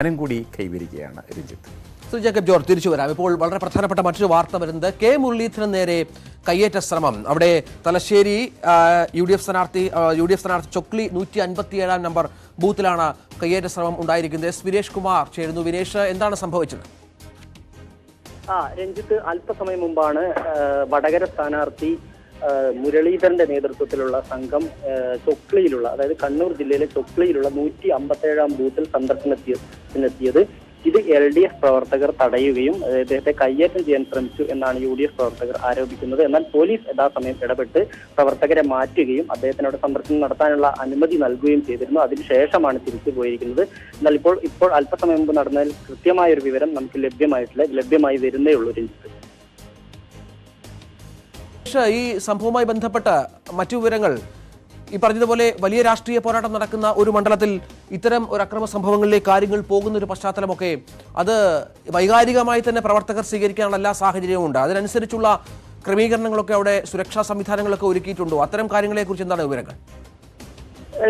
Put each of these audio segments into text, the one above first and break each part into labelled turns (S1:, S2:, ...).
S1: കൂടി കൈവരികയാണ് Ranjith.
S2: Jacob George തിരിച്ചു വരാം. ഇപ്പോൾ വളരെ പ്രധാനപ്പെട്ട മറ്റൊരു വാർത്ത വരുന്നത് കെ മുരളീധരന് നേരെ കയ്യേറ്റ ശ്രമം. അവിടെ തലശ്ശേരി യു ഡി എഫ് സ്ഥാനാർത്ഥി ചൊക്ലി 157 നമ്പർ ബൂത്തിലാണ് കയ്യേറ്റ ശ്രമം ഉണ്ടായിരിക്കുന്നത്. എസ് വിനേഷ് കുമാർ ചേരുന്നു. വിനേഷ്, എന്താണ് സംഭവിച്ചത്?
S3: രഞ്ജിത്ത്, അല്പസമയം മുമ്പാണ് വടകര സ്ഥാനാർത്ഥി മുരളീധരന്റെ നേതൃത്വത്തിലുള്ള സംഘം ചൊക്ലിയിലുള്ള, അതായത് കണ്ണൂർ ജില്ലയിലെ ചൊക്ലിയിലുള്ള 157 ബൂത്തിൽ സന്ദർശനത്തിനെത്തിയത്. ഇത് LDF പ്രവർത്തകർ തടയുകയും അദ്ദേഹത്തെ കയ്യേറ്റം ചെയ്യാൻ ശ്രമിച്ചു എന്നാണ് UDF പ്രവർത്തകർ ആരോപിക്കുന്നത്. എന്നാൽ പോലീസ് യഥാസമയം ഇടപെട്ട് പ്രവർത്തകരെ മാറ്റുകയും അദ്ദേഹത്തിനോട് സന്ദർശനം നടത്താനുള്ള അനുമതി നൽകുകയും ചെയ്തിരുന്നു. അതിനുശേഷമാണ് തിരിച്ചു പോയിരിക്കുന്നത്. എന്നാൽ ഇപ്പോൾ അല്പസമയം മുമ്പ് നടന്നതിൽ കൃത്യമായ ഒരു വിവരം നമുക്ക് ലഭ്യമായി വരുന്നേ ഉള്ളൂ. രഞ്ജിത്ത്,
S2: ഈ സംഭവവുമായി ബന്ധപ്പെട്ട് മറ്റു വിവരങ്ങൾ, ഈ പറഞ്ഞതുപോലെ വലിയ രാഷ്ട്രീയ പോരാട്ടം നടക്കുന്ന ഒരു മണ്ഡലത്തിൽ ഇത്തരം ഒരു അക്രമ സംഭവങ്ങളിലേക്ക് കാര്യങ്ങൾ പോകുന്ന ഒരു പശ്ചാത്തലമൊക്കെ അത് വൈകാരികമായി തന്നെ പ്രവർത്തകർ സ്വീകരിക്കാനുള്ള എല്ലാ സാഹചര്യവും ഉണ്ട്. അതിനനുസരിച്ചുള്ള ക്രമീകരണങ്ങളൊക്കെ അവിടെ സുരക്ഷാ സംവിധാനങ്ങളൊക്കെ ഒരുക്കിയിട്ടുണ്ടോ? അത്തരം കാര്യങ്ങളെക്കുറിച്ച് എന്താണ് വിവരങ്ങൾ?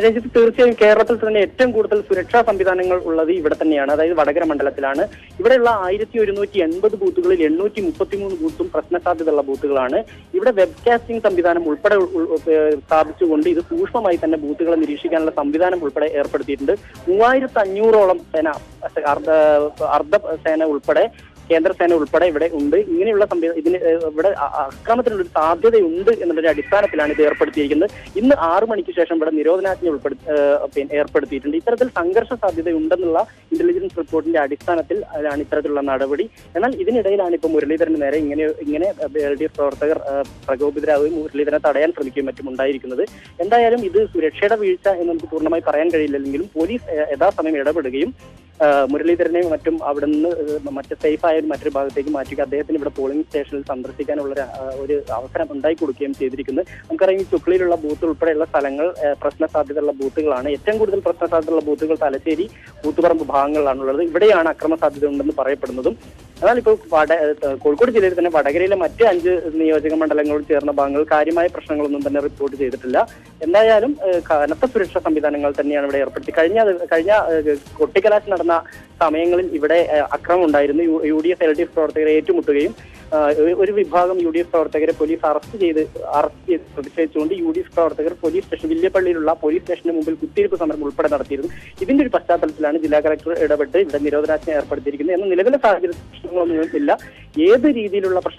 S3: രഞ്ജിത്ത്, തീർച്ചയായും കേരളത്തിൽ തന്നെ ഏറ്റവും കൂടുതൽ സുരക്ഷാ സംവിധാനങ്ങൾ ഉള്ളത് ഇവിടെ തന്നെയാണ്, അതായത് വടകര മണ്ഡലത്തിലാണ്. ഇവിടെയുള്ള 1180 ബൂത്തുകളിൽ 833 ബൂത്തും പ്രശ്നസാധ്യതയുള്ള ബൂത്തുകളാണ്. ഇവിടെ വെബ്കാസ്റ്റിംഗ് സംവിധാനം ഉൾപ്പെടെ സ്ഥാപിച്ചുകൊണ്ട് ഇത് സൂക്ഷ്മമായി തന്നെ ബൂത്തുകളെ നിരീക്ഷിക്കാനുള്ള സംവിധാനം ഉൾപ്പെടെ ഏർപ്പെടുത്തിയിട്ടുണ്ട്. 3500ഓളം സേന, അർദ്ധസേന ഉൾപ്പെടെ കേന്ദ്രസേന ഉൾപ്പെടെ ഇവിടെ ഉണ്ട്. ഇങ്ങനെയുള്ള ഇതിന് ഇവിടെ അക്രമത്തിനുള്ളൊരു സാധ്യതയുണ്ട് എന്നുള്ളൊരു അടിസ്ഥാനത്തിലാണ് ഇത് ഏർപ്പെടുത്തിയിരിക്കുന്നത്. ഇന്ന് 6 മണിക്ക് ശേഷം ഇവിടെ നിരോധനാജ്ഞ ഏർപ്പെടുത്തിയിട്ടുണ്ട്. ഇത്തരത്തിൽ സംഘർഷ സാധ്യതയുണ്ടെന്നുള്ള ഇന്റലിജൻസ് റിപ്പോർട്ടിന്റെ അടിസ്ഥാനത്തിൽ ആണ് ഇത്തരത്തിലുള്ള നടപടി. എന്നാൽ ഇതിനിടയിലാണ് ഇപ്പോൾ മുരളീധരന് നേരെ ഇങ്ങനെ LDF പ്രവർത്തകർ പ്രകോപിതരാകുകയും മുരളീധരനെ തടയാൻ ശ്രമിക്കുകയും മറ്റും ഉണ്ടായിരിക്കുന്നത്. എന്തായാലും ഇത് സുരക്ഷയുടെ വീഴ്ച എന്ന് നമുക്ക് പൂർണ്ണമായി പറയാൻ കഴിയില്ലെങ്കിലും പോലീസ് യഥാസമയം ഇടപെടുകയും മുരളീധരനെയും മറ്റും അവിടെ നിന്ന് മറ്റ് സേഫായ മറ്റൊരു ഭാഗത്തേക്ക് മാറ്റുക, അദ്ദേഹത്തിന് ഇവിടെ പോളിംഗ് സ്റ്റേഷനിൽ സന്ദർശിക്കാനുള്ള ഒരു അവസരം ഉണ്ടാക്കി കൊടുക്കുകയും ചെയ്തിരിക്കുന്നത്. നമുക്കറിയാം, ഈ ചുക്ലിയിലുള്ള ബൂത്ത് ഉൾപ്പെടെയുള്ള സ്ഥലങ്ങൾ പ്രശ്ന സാധ്യതയുള്ള ബൂത്തുകളാണ്. ഏറ്റവും കൂടുതൽ പ്രശ്ന സാധ്യതയുള്ള ബൂത്തുകൾ തലശ്ശേരി, കൂത്തുപറമ്പ് ഭാഗങ്ങളിലാണുള്ളത്. ഇവിടെയാണ് അക്രമ സാധ്യത ഉണ്ടെന്ന് പറയപ്പെടുന്നതും. എന്നാൽ ഇപ്പോൾ കോഴിക്കോട് ജില്ലയിൽ തന്നെ വടകരയിലെ മറ്റ് 5 നിയോജക മണ്ഡലങ്ങളോട് ചേർന്ന ഭാഗങ്ങൾ കാര്യമായ പ്രശ്നങ്ങളൊന്നും തന്നെ റിപ്പോർട്ട് ചെയ്തിട്ടില്ല. എന്തായാലും കനത്ത സുരക്ഷാ സംവിധാനങ്ങൾ തന്നെയാണ് ഇവിടെ ഏർപ്പെടുത്തി. കഴിഞ്ഞ കൊട്ടിക്കലാശം നടന്ന സമയങ്ങളിൽ ഇവിടെ അക്രമം ഉണ്ടായിരുന്നു. UDF LDF പ്രവർത്തകരെ ഏറ്റുമുട്ടുകയും ഒരു വിഭാഗം UDF പ്രവർത്തകരെ പോലീസ് അറസ്റ്റ് ചെയ്ത് പ്രതിഷേധിച്ചുകൊണ്ട് UDF പ്രവർത്തകർ പോലീസ് സ്റ്റേഷൻ, വില്യപ്പള്ളിയിലുള്ള പോലീസ് സ്റ്റേഷന് മുമ്പിൽ കുത്തിയിരിപ്പ് സമരം ഉൾപ്പെടെ നടത്തിയിരുന്നു. ഇതിന്റെ ഒരു പശ്ചാത്തലത്തിലാണ് ജില്ലാ കളക്ടർ ഇടപെട്ട് ഇവിടെ നിരോധനാജ്ഞ ഏർപ്പെടുത്തിയിരിക്കുന്നത്. എന്നാൽ നിലവിലെ സാഹചര്യത്തിൽ പ്രശ്നങ്ങളൊന്നും ഇല്ല. ഏത് രീതിയിലുള്ള പ്രശ്നം